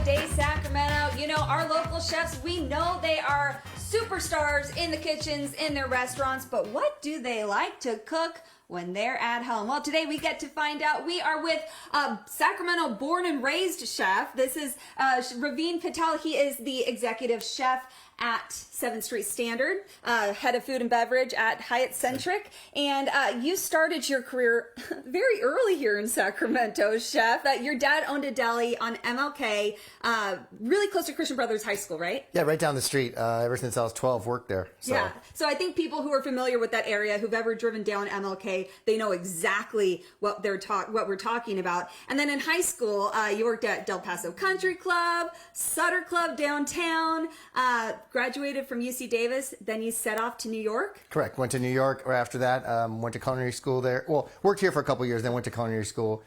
Day, Sacramento. You know, our local chefs, we know they are superstars in the kitchens, in their restaurants, but what do they like to cook when they're at home? Well, today we get to find out. We are with Sacramento born and raised chef. This is Ravin Patel. He is the executive chef at 7th Street Standard, head of food and beverage at Hyatt Centric. And you started your career very early here in Sacramento, chef. Your dad owned a deli on MLK, really close to Christian Brothers High School, right? Yeah, right down the street. Ever since I was 12, worked there. So. Yeah. So I think people who are familiar with that area, who've ever driven down MLK, they know exactly what we're talking about. And then in high school, you worked at Del Paso Country Club, Sutter Club downtown, graduated from UC Davis, then you set off to New York? Correct. Went to New York or after that. Went to culinary school there. Well, worked here for a couple of years, then went to culinary school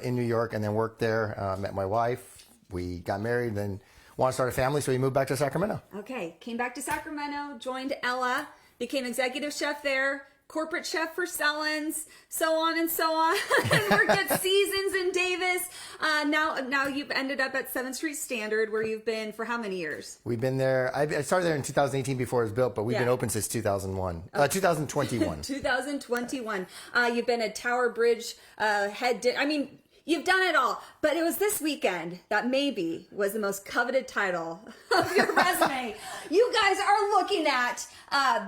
in New York and then worked there. Met my wife. We got married, then wanted to start a family, so we moved back to Sacramento. Okay. Came back to Sacramento, joined Ella, became executive chef there, corporate chef for Sellens, so on and so on. And worked at Seasons in Davis. Now you've ended up at 7th Street Standard, where you've been for how many years? We've been there. I started there in 2018 before it was built, but we've been open since 2001. 2021. 2021. You've been a Tower Bridge you've done it all, but it was this weekend that maybe was the most coveted title of your resume. You guys are looking at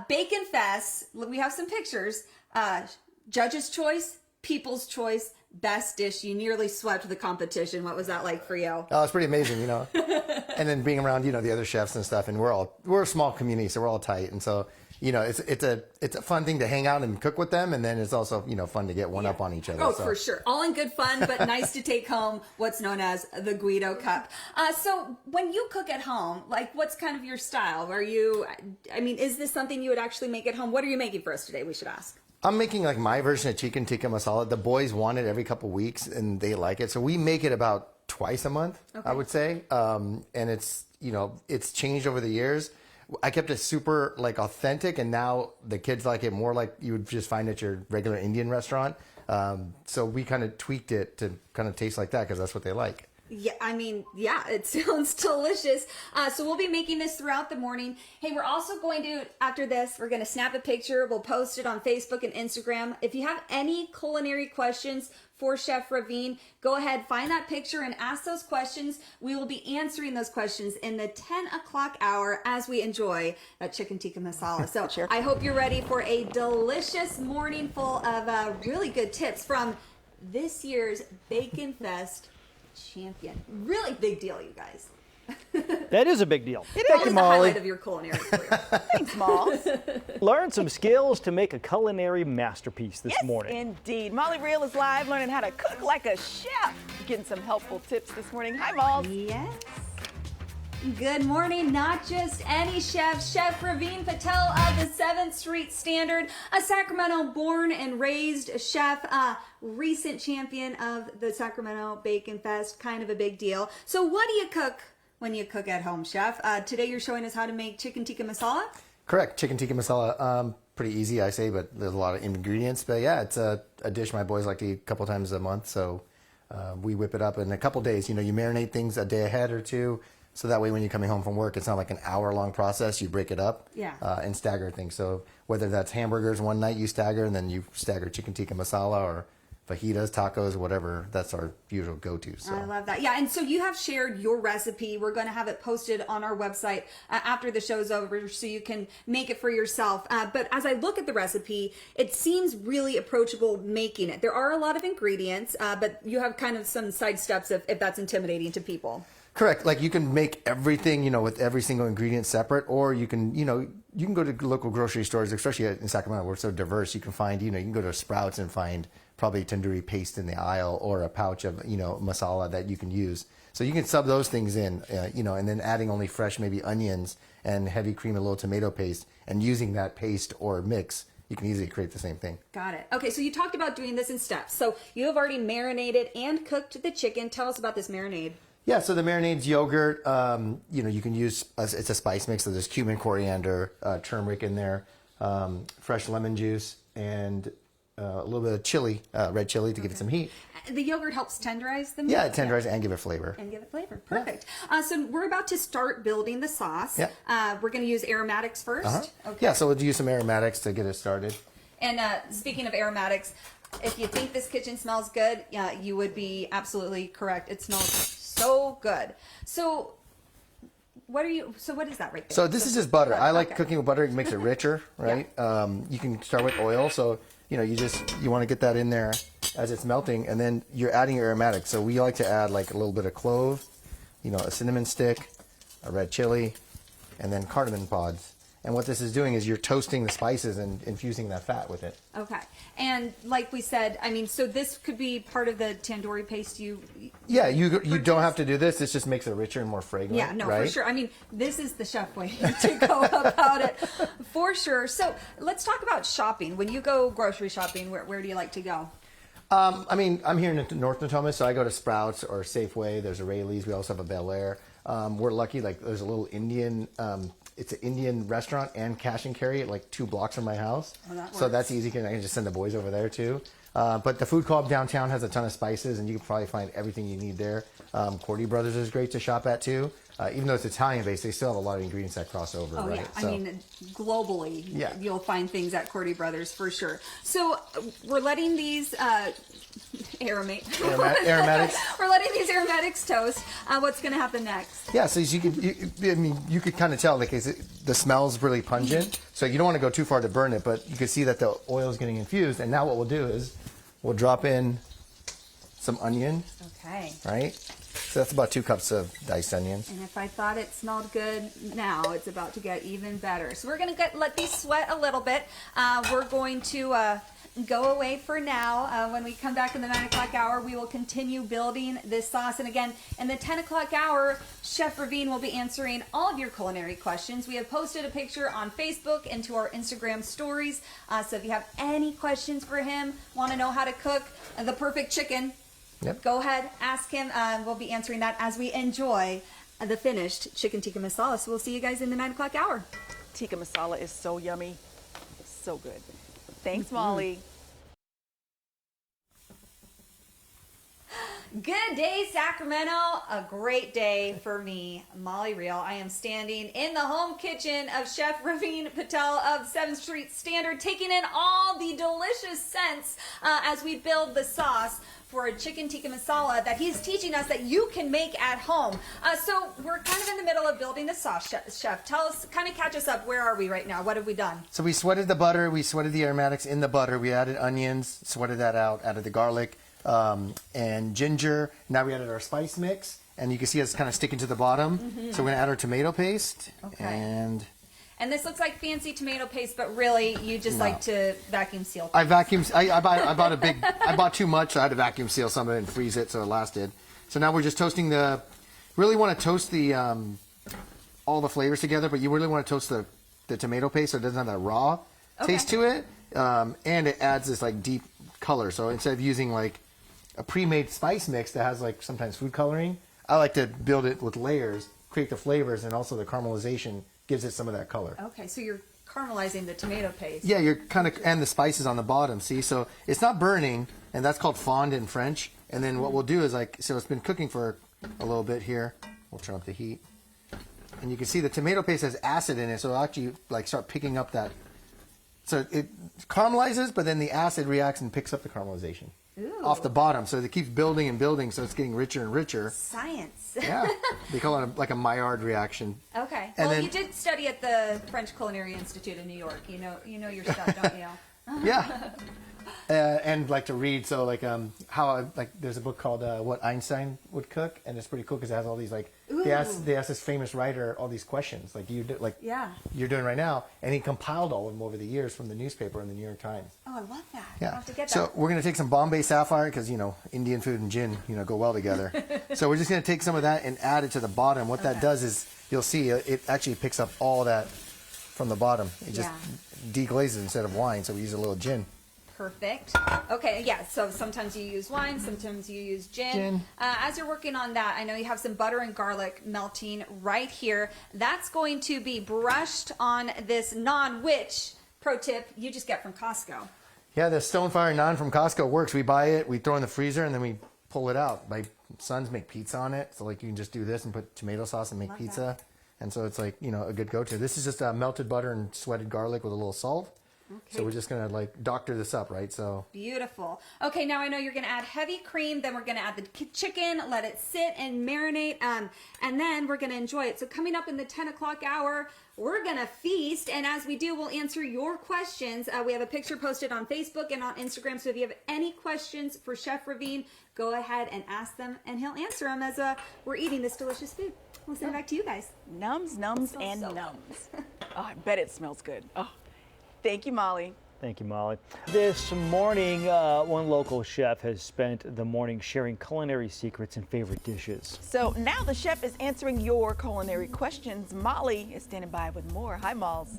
Bacon Fest. We have some pictures. Judge's Choice, People's Choice, Best Dish. You nearly swept the competition. What was that like for you? Oh, it's pretty amazing, you know. And then being around, you know, the other chefs and stuff, and we're a small community, so we're all tight, and so. You know, it's a fun thing to hang out and cook with them, and then it's also, you know, fun to get one up on each other. Oh, so. For sure. All in good fun, but nice to take home what's known as the Guido Cup. So when you cook at home, like, what's kind of your style? Is this something you would actually make at home? What are you making for us today, we should ask? I'm making like my version of chicken tikka masala. The boys want it every couple weeks, and they like it. So we make it about twice a month, I would say. And it's, you know, it's changed over the years. I kept it super like authentic, and now the kids like it more like you would just find at your regular Indian restaurant. So we kind of tweaked it to kind of taste like that because that's what they like. Yeah, it sounds delicious. So we'll be making this throughout the morning. Hey, we're also going to, after this, we're going to snap a picture. We'll post it on Facebook and Instagram. If you have any culinary questions for Chef Ravin, go ahead, find that picture and ask those questions. We will be answering those questions in the 10 o'clock hour as we enjoy that chicken tikka masala. So sure. I hope you're ready for a delicious morning full of really good tips from this year's Bacon Fest champion. Really big deal, you guys. That is a big deal. Thank you, Molly. Highlight of your culinary career. Thanks, Malls. Learn some skills to make a culinary masterpiece this morning. Yes, indeed. Molly Real is live learning how to cook like a chef. Getting some helpful tips this morning. Hi, Malls. Yes. Good morning. Not just any chef. Chef Ravin Patel of the 7th Street Standard, a Sacramento born and raised chef, recent champion of the Sacramento Bacon Fest, kind of a big deal. So what do you cook when you cook at home, chef? Today you're showing us how to make chicken tikka masala? Correct. Chicken tikka masala. Pretty easy, I say, but there's a lot of ingredients. But yeah, it's a dish my boys like to eat a couple times a month. So we whip it up in a couple days. You know, you marinate things a day ahead or two. So that way when you're coming home from work, it's not like an hour-long process. You break it up and stagger things. So whether that's hamburgers one night, you stagger, and then you stagger chicken tikka masala or fajitas, tacos, whatever. That's our usual go-to. So. I love that. Yeah, and so you have shared your recipe. We're going to have it posted on our website after the show's over so you can make it for yourself. But as I look at the recipe, it seems really approachable making it. There are a lot of ingredients, but you have kind of some side steps if that's intimidating to people. Correct. Like you can make everything, you know, with every single ingredient separate, or you can, you know, you can go to local grocery stores, especially in Sacramento, we're so diverse. You can find, you know, you can go to Sprouts and find probably tandoori paste in the aisle or a pouch of, you know, masala that you can use. So you can sub those things in, you know, and then adding only fresh, maybe onions and heavy cream and a little tomato paste, and using that paste or mix, you can easily create the same thing. Got it. Okay, so you talked about doing this in steps. So you have already marinated and cooked the chicken. Tell us about this marinade. Yeah, so the marinade's yogurt. You know, you can use, it's a spice mix, so there's cumin, coriander, turmeric in there, fresh lemon juice, and a little bit of chili, red chili to give it some heat. The yogurt helps tenderize the meat? Yeah, tenderize and give it flavor. And give it flavor. Perfect. So we're about to start building the sauce. Yeah. We're going to use aromatics first. Okay. Yeah, so we'll use some aromatics to get it started. And speaking of aromatics, if you think this kitchen smells good, you would be absolutely correct. It smells so good. So what is that right there? So this is just butter. I like cooking with butter. It makes it richer, right? Yeah. You can start with oil. So, you want to get that in there as it's melting, and then you're adding your aromatics. So we like to add like a little bit of clove, a cinnamon stick, a red chili, and then cardamom pods. And what this is doing is you're toasting the spices and infusing that fat with it. Okay. And like we said, so this could be part of the tandoori paste you don't have to do this. This just makes it richer and more fragrant. Yeah, no, right? for sure. This is the chef way to go about it, for sure. So let's talk about shopping. When you go grocery shopping, where do you like to go? I'm here in North Natoma, so I go to Sprouts or Safeway. There's a Rayleigh's. We also have a Bel Air. We're lucky, there's a little Indian, it's an Indian restaurant and cash and carry at 2 blocks from my house. Oh, that works. So that's easy. I can just send the boys over there too. But the food co-op downtown has a ton of spices, and you can probably find everything you need there. Cordy Brothers is great to shop at too. Even though it's Italian-based, they still have a lot of ingredients that cross over, right? Yeah. Globally, you'll find things at Cordy Brothers for sure. So we're letting these aromatics. We're letting these aromatics toast. What's going to happen next? Yeah, so you could kind of tell the smell's really pungent. So you don't want to go too far to burn it, but you can see that the oil is getting infused. And now what we'll do is we'll drop in some onion. Okay. Right? So that's about 2 cups of diced onions. And if I thought it smelled good, now it's about to get even better. So we're going to let these sweat a little bit. We're going to go away for now. When we come back in the 9 o'clock hour, we will continue building this sauce. And again, in the 10 o'clock hour, Chef Ravin will be answering all of your culinary questions. We have posted a picture on Facebook and to our Instagram stories. So if you have any questions for him, want to know how to cook the perfect chicken, go ahead, ask him. We'll be answering that as we enjoy the finished chicken tikka masala. So we'll see you guys in the 9 o'clock hour. Tikka masala is so yummy. So good. Thanks, Molly. Good day, Sacramento. A great day for me, Molly Real. I am standing in the home kitchen of Chef Ravin Patel of 7th Street Standard, taking in all the delicious scents as we build the sauce for a chicken tikka masala that he's teaching us that you can make at home. So we're kind of in the middle of building the sauce, Chef. Tell us, kind of catch us up. Where are we right now? What have we done? So we sweated the butter. We sweated the aromatics in the butter. We added onions, sweated that out, added the garlic and ginger. Now we added our spice mix. And you can see it's kind of sticking to the bottom. Mm-hmm. So we're going to add our tomato paste. Okay. And this looks like fancy tomato paste, but really you just like to vacuum seal. I bought too much, so I had to vacuum seal some of it and freeze it so it lasted. So now we're just toasting really want to toast all the flavors together, but you really want to toast the tomato paste so it doesn't have that raw taste to it. And it adds this deep color. So instead of using a pre-made spice mix that has sometimes food coloring, I like to build it with layers, create the flavors, and also the caramelization gives it some of that color. Okay, so you're caramelizing the tomato paste. Yeah, you're and the spices on the bottom, see? So it's not burning, and that's called fond in French. And then what we'll do is so it's been cooking for a little bit here. We'll turn up the heat. And you can see the tomato paste has acid in it, so it'll actually start picking up that. So it caramelizes, but then the acid reacts and picks up the caramelization. Ooh. Off the bottom. So it keeps building and building, so it's getting richer and richer. Science. Yeah. They call it a Maillard reaction. Okay. And you did study at the French Culinary Institute in New York. You know your stuff, don't you? Yeah. And to read, so there's a book called What Einstein Would Cook, and it's pretty cool because it has all these they asked this famous writer all these questions you're doing right now, and he compiled all of them over the years from the newspaper and the New York Times. Oh, I love that. Yeah. I'll have to get that. So we're gonna take some Bombay Sapphire because Indian food and gin go well together. So we're just gonna take some of that and add it to the bottom. What that does is you'll see it actually picks up all that from the bottom. It just deglazes instead of wine. So we use a little gin. Perfect. Okay, yeah, so sometimes you use wine, sometimes you use gin. As you're working on that, I know you have some butter and garlic melting right here. That's going to be brushed on this naan, which, pro tip, you just get from Costco. Yeah, the Stonefire naan from Costco works. We buy it, we throw it in the freezer, and then we pull it out. My sons make pizza on it, so like you can just do this and put tomato sauce and make Love pizza. that. And so it's like, you know, a good go-to. This is just melted butter and sweated garlic with a little salt. Okay. So we're just gonna like doctor this up, right? So Beautiful. Okay, now I know you're gonna add heavy cream, then we're gonna add the chicken, let it sit and marinate, and then we're gonna enjoy it. So coming up in the 10 o'clock hour, we're gonna feast, and as we do, we'll answer your questions. We have a picture posted on Facebook and on Instagram, so if you have any questions for Chef Ravin, go ahead and ask them, and he'll answer them as we're eating this delicious food. We'll send it back to you guys. Nums, and so nums. Oh, I bet it smells good. Oh, thank you, Molly. Thank you, Molly. This morning, one local chef has spent the morning sharing culinary secrets and favorite dishes. So now the chef is answering your culinary questions. Molly is standing by with more. Hi, Malls.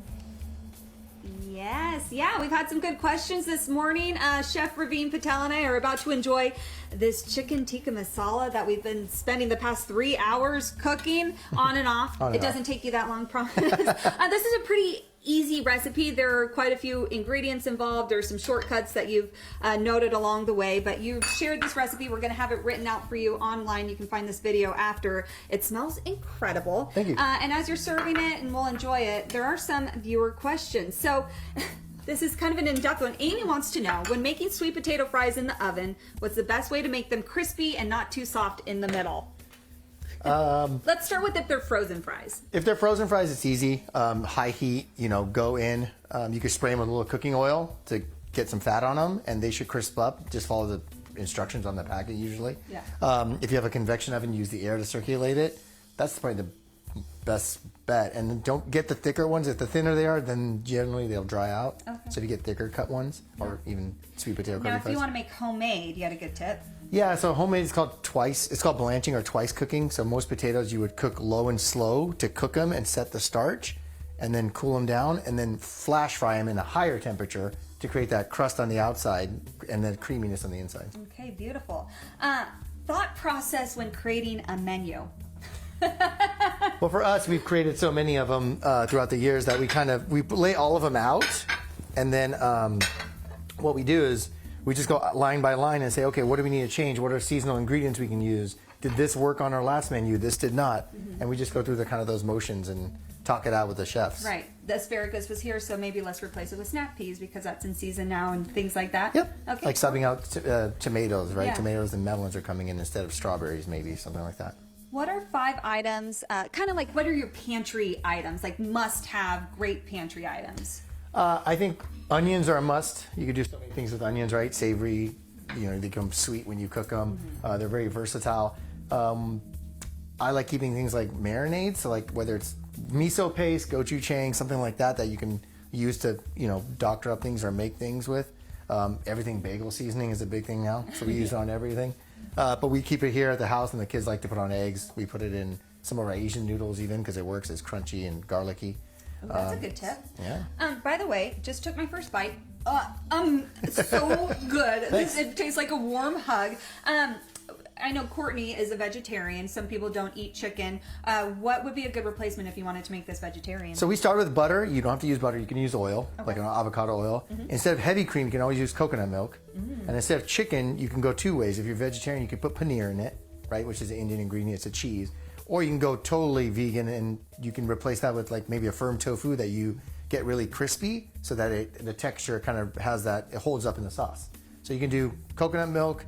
Yes, yeah, we've had some good questions this morning. Chef Ravin, Patel, and I are about to enjoy this chicken tikka masala that we've been spending the past 3 hours cooking on and off. On and It doesn't take you that long, promise. This is a pretty easy recipe. There are quite a few ingredients involved. There's some shortcuts that you've noted along the way, but you've shared this recipe. We're going to have it written out for you online. You can find this video after. It smells incredible. Thank you. And as you're serving it, and we'll enjoy it, there are some viewer questions. So this is kind of an in-depth one. Amy wants to know, when making sweet potato fries in the oven, what's the best way to make them crispy and not too soft in the middle? Let's start with if they're frozen fries. if they're frozen fries, it's easy. High heat, you know, go in. You can spray them with a little cooking oil to get some fat on them, and they should crisp up. Just follow the instructions on the packet usually. Yeah. If you have a convection oven, use the air to circulate it. That's probably the best bet. And don't get the thicker ones. If the thinner they are, then generally they'll dry out. Okay. So if you get thicker cut ones, or even sweet potato Now, curly if fries. you want to make homemade, you got a good tip. Yeah, so homemade is called twice. It's called blanching or twice cooking. So most potatoes you would cook low and slow to cook them and set the starch, and then cool them down, and then flash fry them in a higher temperature to create that crust on the outside and then creaminess on the inside. Okay, beautiful. Thought process when creating a menu. Well, for us, we've created so many of them throughout the years that we lay all of them out, and then what we do is we just go line by line and say, okay, what do we need to change? What are seasonal ingredients we can use? Did this work on our last menu? This did not. And we just go through the kind of those motions and talk it out with the chefs. Right. The asparagus was here, so maybe let's replace it with snap peas because that's in season now and things like that. Yep. Okay. Like subbing out tomatoes, right? Yeah. Tomatoes and melons are coming in instead of strawberries, maybe something like that. What are 5 items, kind of like what are your pantry items, like must-have great pantry items? I think onions are a must. You could do so many things with onions, right? Savory, you know, they become sweet when you cook them. They're very versatile. I like keeping things like marinades, so like whether it's miso paste, gochujang, something like that that you can use to, you know, doctor up things or make things with. Everything bagel seasoning is a big thing now, so we use it on everything. But we keep it here at the house, and the kids like to put on eggs. We put it in some of our Asian noodles even because it works. It's crunchy and garlicky. Oh, that's a good tip. Yeah. By the way, just took my first bite. So good. It tastes like a warm hug. I know Courtney is a vegetarian. Some people don't eat chicken. What would be a good replacement if you wanted to make this vegetarian? So we start with butter. You don't have to use butter. You can use oil, like an avocado oil. Instead of heavy cream, you can always use coconut milk. And instead of chicken, you can go 2 ways. If you're vegetarian, you can put paneer in it, right, which is an Indian ingredient. It's a cheese. Or you can go totally vegan, and you can replace that with like maybe a firm tofu that you get really crispy so that the texture kind of has that, it holds up in the sauce. So you can do coconut milk,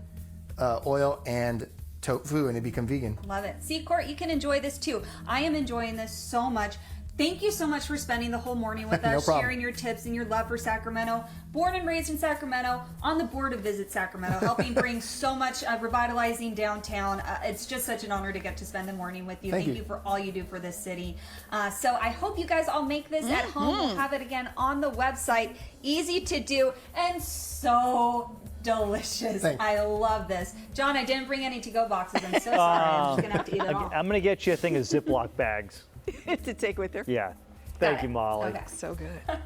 oil, and tofu, and it become vegan. Love it. See, Court, you can enjoy this too. I am enjoying this so much. Thank you so much for spending the whole morning with No us, problem. sharing your tips and your love for Sacramento. Born and raised in Sacramento, on the board of Visit Sacramento, helping bring so much revitalizing downtown. It's just such an honor to get to spend the morning with you. Thank you for all you do for this city. So I hope you guys all make this at home. We'll have it again on the website. Easy to do and so delicious. Thanks. I love this. John, I didn't bring any to-go boxes. I'm so sorry. I'm just going to have to eat it all. I'm going to get you a thing of Ziploc bags. To take with her. Yeah. Thank Got you, it. Molly. Okay. So good.